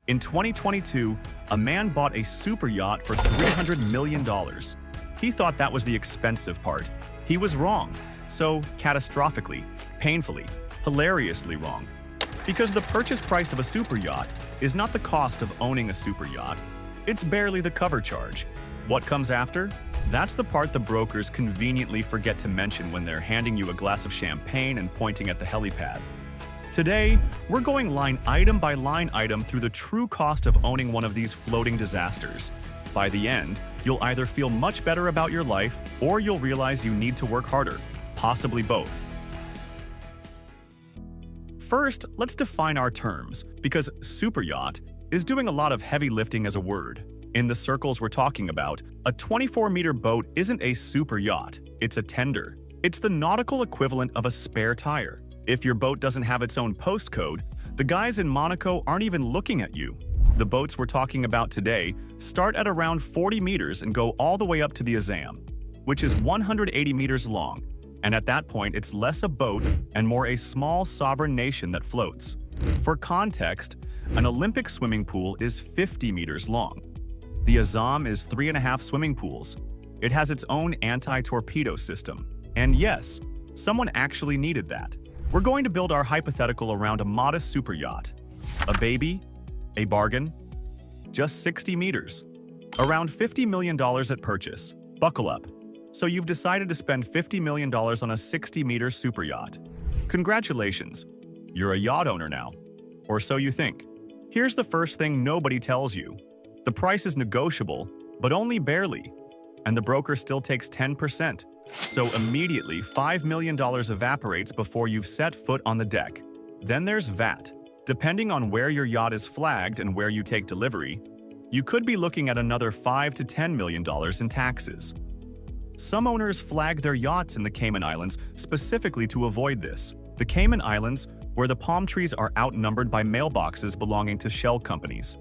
In 2022, a man bought a super yacht for $300 million. He thought that was the expensive part. He was wrong. So, catastrophically, painfully, hilariously wrong. Because the purchase price of a super yacht is not the cost of owning a super yacht. It's barely the cover charge. What comes after? That's the part the brokers conveniently forget to mention when they're handing you a glass of champagne and pointing at the helipad. Today, we're going line item by line item through the true cost of owning one of these floating disasters. By the end, you'll either feel much better about your life or you'll realize you need to work harder, possibly both. First, let's define our terms, because super yacht is doing a lot of heavy lifting as a word. In the circles we're talking about, a 24-meter boat isn't a super yacht, it's a tender. It's the nautical equivalent of a spare tire. If your boat doesn't have its own postcode, the guys in Monaco aren't even looking at you. The boats we're talking about today start at around 40 meters and go all the way up to the Azam, which is 180 meters long. And at that point, it's less a boat and more a small sovereign nation that floats. For context, an Olympic swimming pool is 50 meters long. The Azam is 3.5 swimming pools. It has its own anti-torpedo system. And yes, someone actually needed that. We're going to build our hypothetical around a modest super yacht. A baby? A bargain? Just 60 meters. Around $50 million at purchase. Buckle up. So you've decided to spend $50 million on a 60-meter super yacht. Congratulations. You're a yacht owner now. Or so you think. Here's the first thing nobody tells you. The price is negotiable, but only barely. And the broker still takes 10%. So immediately, $5 million evaporates before you've set foot on the deck. Then there's VAT. Depending on where your yacht is flagged and where you take delivery, you could be looking at another $5 to $10 million in taxes. Some owners flag their yachts in the Cayman Islands specifically to avoid this. The Cayman Islands, where the palm trees are outnumbered by mailboxes belonging to shell companies.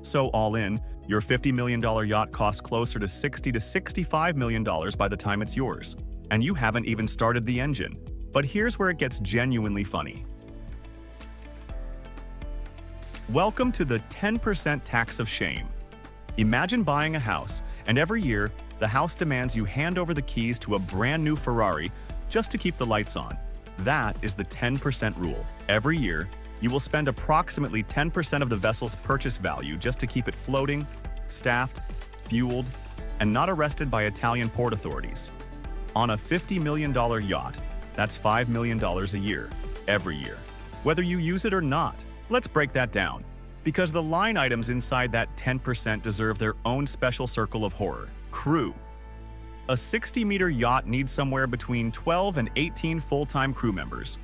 So all in, your $50 million yacht costs closer to $60 to $65 million by the time it's yours. And you haven't even started the engine. But here's where it gets genuinely funny. Welcome to the 10% tax of shame. Imagine buying a house, and every year, the house demands you hand over the keys to a brand new Ferrari just to keep the lights on. That is the 10% rule. Every year, you will spend approximately 10% of the vessel's purchase value just to keep it floating, staffed, fueled, and not arrested by Italian port authorities. On a $50 million yacht, that's $5 million a year, every year. Whether you use it or not, let's break that down. Because the line items inside that 10% deserve their own special circle of horror. Crew. A 60-meter yacht needs somewhere between 12 and 18 full-time crew members.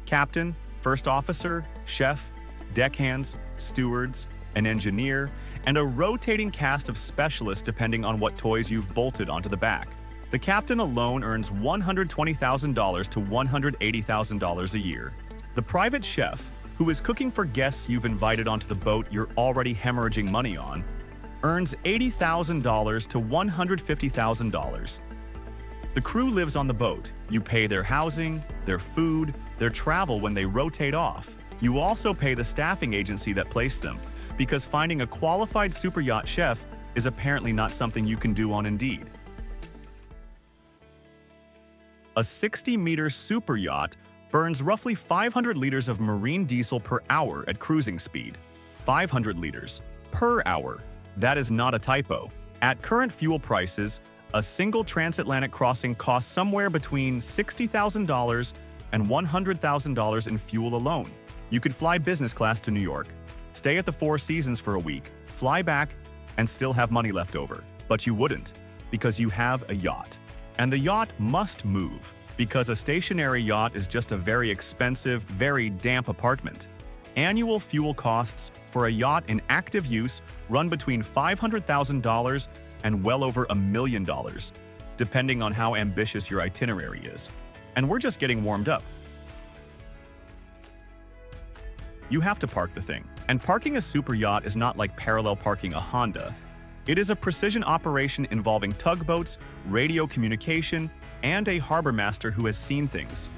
Captain, first officer, chef, deckhands, stewards, an engineer, and a rotating cast of specialists depending on what toys you've bolted onto the back. The captain alone earns $120,000 to $180,000 a year. The private chef, who is cooking for guests you've invited onto the boat you're already hemorrhaging money on, earns $80,000 to $150,000. The crew lives on the boat. You pay their housing, their food, their travel when they rotate off. You also pay the staffing agency that placed them, because finding a qualified super yacht chef is apparently not something you can do on Indeed. A 60-meter super yacht burns roughly 500 liters of marine diesel per hour at cruising speed. 500 liters per hour. That is not a typo. At current fuel prices, a single transatlantic crossing costs somewhere between $60,000 and $100,000 in fuel alone. You could fly business class to New York, stay at the Four Seasons for a week, fly back, and still have money left over. But you wouldn't, because you have a yacht. And the yacht must move, because a stationary yacht is just a very expensive, very damp apartment. Annual fuel costs for a yacht in active use run between $500,000 and well over $1 million, depending on how ambitious your itinerary is. And we're just getting warmed up. You have to park the thing. And parking a super yacht is not like parallel parking a Honda. It is a precision operation involving tugboats, radio communication, and a harbor master who has seen things.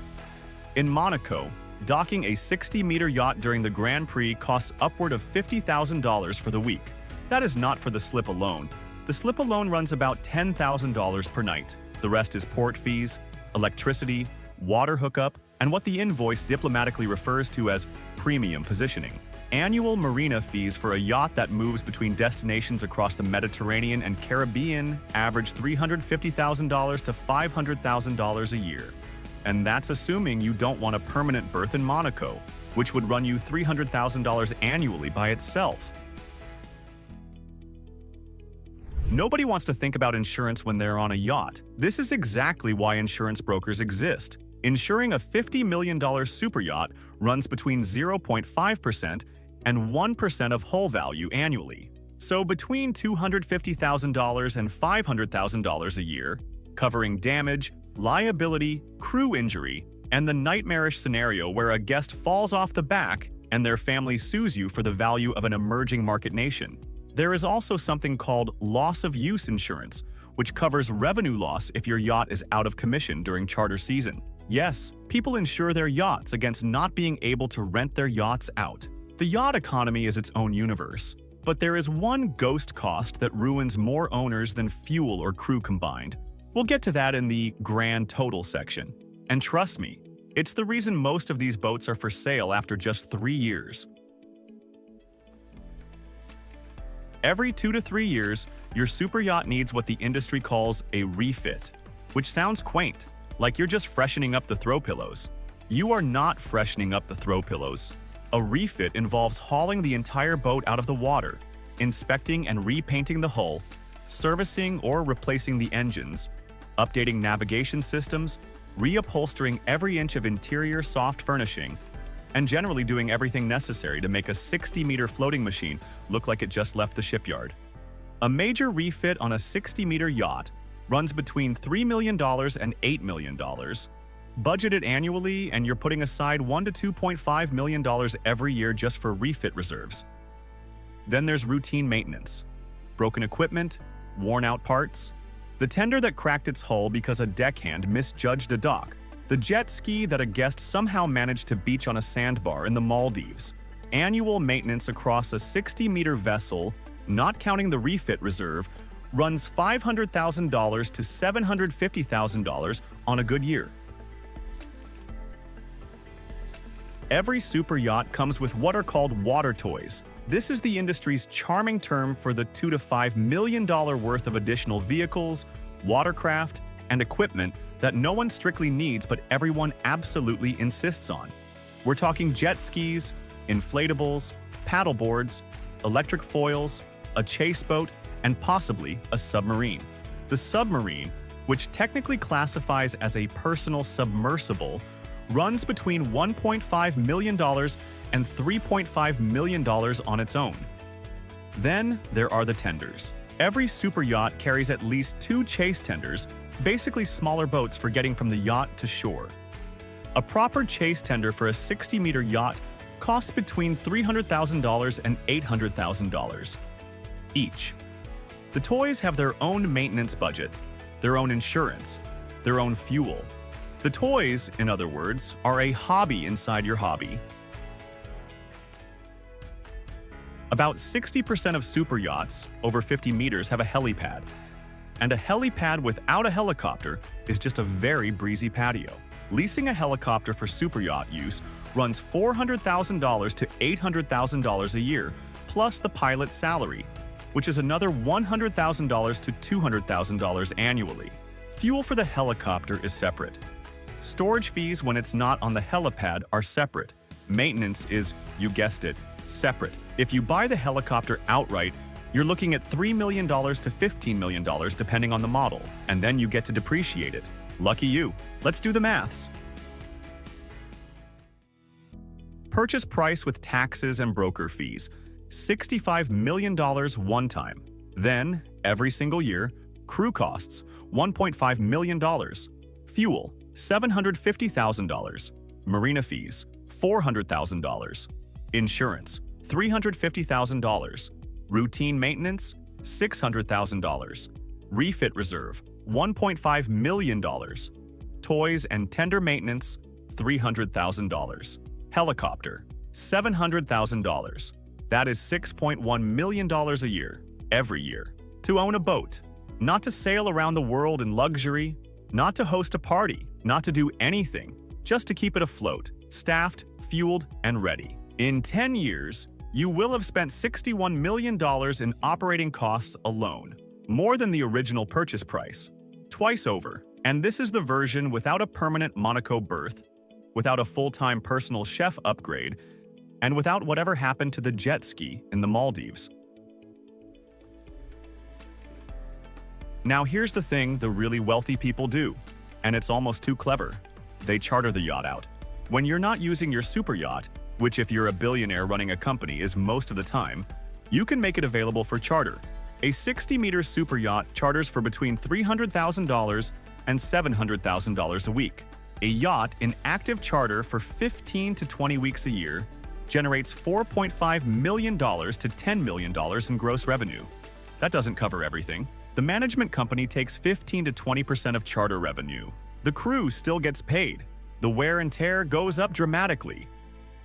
In Monaco, Docking a 60-meter yacht during the Grand Prix costs upward of $50,000 for the week. That is not for the slip alone. The slip alone runs about $10,000 per night. The rest is port fees, electricity, water hookup, and what the invoice diplomatically refers to as premium positioning. Annual marina fees for a yacht that moves between destinations across the Mediterranean and Caribbean average $350,000 to $500,000 a year. And that's assuming you don't want a permanent berth in Monaco, which would run you $300,000 annually by itself. Nobody wants to think about insurance when they're on a yacht. This is exactly why insurance brokers exist. Insuring a $50 million superyacht runs between 0.5% and 1% of hull value annually. So between $250,000 and $500,000 a year, covering damage, liability, crew injury, and the nightmarish scenario where a guest falls off the back and their family sues you for the value of an emerging market nation. There is also something called loss of use insurance, which covers revenue loss if your yacht is out of commission during charter season. Yes, people insure their yachts against not being able to rent their yachts out. The yacht economy is its own universe, but there is one ghost cost that ruins more owners than fuel or crew combined. We'll get to that in the grand total section. And trust me, it's the reason most of these boats are for sale after just 3 years. Every 2 to 3 years, your superyacht needs what the industry calls a refit, which sounds quaint, like you're just freshening up the throw pillows. You are not freshening up the throw pillows. A refit involves hauling the entire boat out of the water, inspecting and repainting the hull, servicing or replacing the engines, updating navigation systems, reupholstering every inch of interior soft furnishing, and generally doing everything necessary to make a 60-meter floating machine look like it just left the shipyard. A major refit on a 60-meter yacht runs between $3 million and $8 million. Budget it annually, and you're putting aside $1 to $2.5 million every year just for refit reserves. Then there's routine maintenance. Broken equipment, worn-out parts, the tender that cracked its hull because a deckhand misjudged a dock, the jet ski that a guest somehow managed to beach on a sandbar in the Maldives. Annual maintenance across a 60-meter vessel, not counting the refit reserve, runs $500,000 to $750,000 on a good year. Every superyacht comes with what are called water toys. This is the industry's charming term for the $2 to $5 million worth of additional vehicles, watercraft, and equipment that no one strictly needs but everyone absolutely insists on. We're talking jet skis, inflatables, paddleboards, electric foils, a chase boat, and possibly a submarine. The Submarine, which technically classifies as a personal submersible, runs between $1.5 million and $3.5 million on its own. Then there are the tenders. Every superyacht carries at least 2 chase tenders, basically smaller boats for getting from the yacht to shore. A proper chase tender for a 60-meter yacht costs between $300,000 and $800,000 each. The toys have their own maintenance budget, their own insurance, their own fuel. The toys, in other words, are a hobby inside your hobby. About 60% of superyachts, over 50 meters, have a helipad. And a helipad without a helicopter is just a very breezy patio. Leasing a helicopter for superyacht use runs $400,000 to $800,000 a year, plus the pilot's salary, which is another $100,000 to $200,000 annually. Fuel for the helicopter is separate. Storage fees when it's not on the helipad are separate. Maintenance is, you guessed it, separate. If you buy the helicopter outright, you're looking at $3 million to $15 million depending on the model, and then you get to depreciate it. Lucky you. Let's do the maths. Purchase price with taxes and broker fees, $65 million one time. Then, every single year, crew costs, $1.5 million. Fuel, $750,000. Marina fees, $400,000. Insurance, $350,000. Routine maintenance, $600,000. Refit reserve, $1.5 million. Toys and tender maintenance, $300,000. Helicopter, $700,000. That is $6.1 million a year, every year. To own a boat, not to sail around the world in luxury, not to host a party, not to do anything, just to keep it afloat, staffed, fueled, and ready. In 10 years, you will have spent $61 million in operating costs alone, more than the original purchase price, twice over. And this is the version without a permanent Monaco berth, without a full-time personal chef upgrade, and without whatever happened to the jet ski in the Maldives. Now here's the thing the really wealthy people do, and it's almost too clever. They charter the yacht out. When you're not using your super yacht, which if you're a billionaire running a company is most of the time, you can make it available for charter. A 60-meter super yacht charters for between $300,000 and $700,000 a week. A yacht in active charter for 15 to 20 weeks a year generates $4.5 million to $10 million in gross revenue. That doesn't cover everything. The management company takes 15 to 20% of charter revenue. The crew still gets paid. The wear and tear goes up dramatically,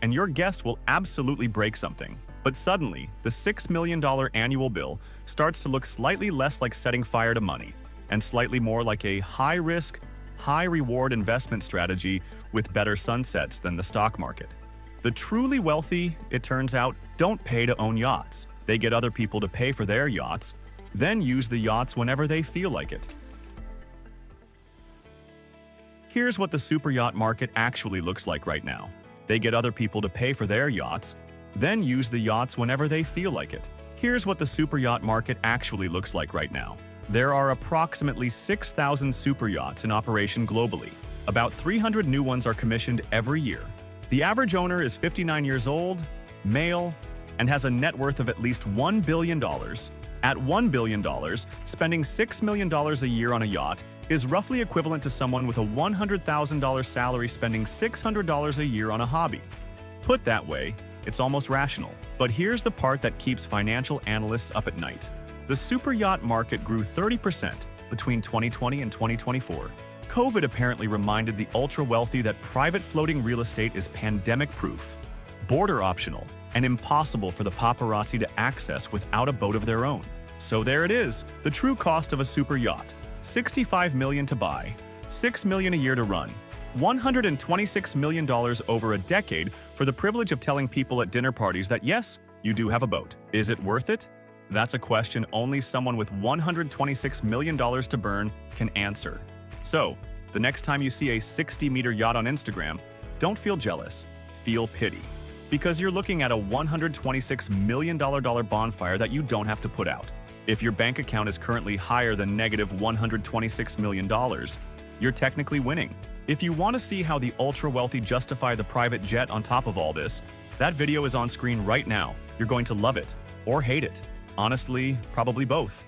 and your guest will absolutely break something. But suddenly, the $6 million annual bill starts to look slightly less like setting fire to money, and slightly more like a high-risk, high-reward investment strategy with better sunsets than the stock market. The truly wealthy, it turns out, don't pay to own yachts. They get other people to pay for their yachts, then use the yachts whenever they feel like it. Here's what the super yacht market actually looks like right now. They get other people to pay for their yachts, then use the yachts whenever they feel like it. Here's what the super yacht market actually looks like right now. There are approximately 6,000 super yachts in operation globally. About 300 new ones are commissioned every year. The average owner is 59 years old, male, and has a net worth of at least $1 billion. At $1 billion, spending $6 million a year on a yacht is roughly equivalent to someone with a $100,000 salary spending $600 a year on a hobby. Put that way, it's almost rational. But here's the part that keeps financial analysts up at night. The super yacht market grew 30% between 2020 and 2024. COVID apparently reminded the ultra-wealthy that private floating real estate is pandemic-proof, border-optional, and impossible for the paparazzi to access without a boat of their own. So there it is, the true cost of a super yacht. $65 million to buy, $6 million a year to run, $126 million over a decade for the privilege of telling people at dinner parties that yes, you do have a boat. Is it worth it? That's a question only someone with $126 million to burn can answer. So, the next time you see a 60-meter yacht on Instagram, don't feel jealous, feel pity. Because you're looking at a $126 million bonfire that you don't have to put out. If your bank account is currently higher than negative $126 million, you're technically winning. If you want to see how the ultra-wealthy justify the private jet on top of all this, that video is on screen right now. You're going to love it or hate it. Honestly, probably both.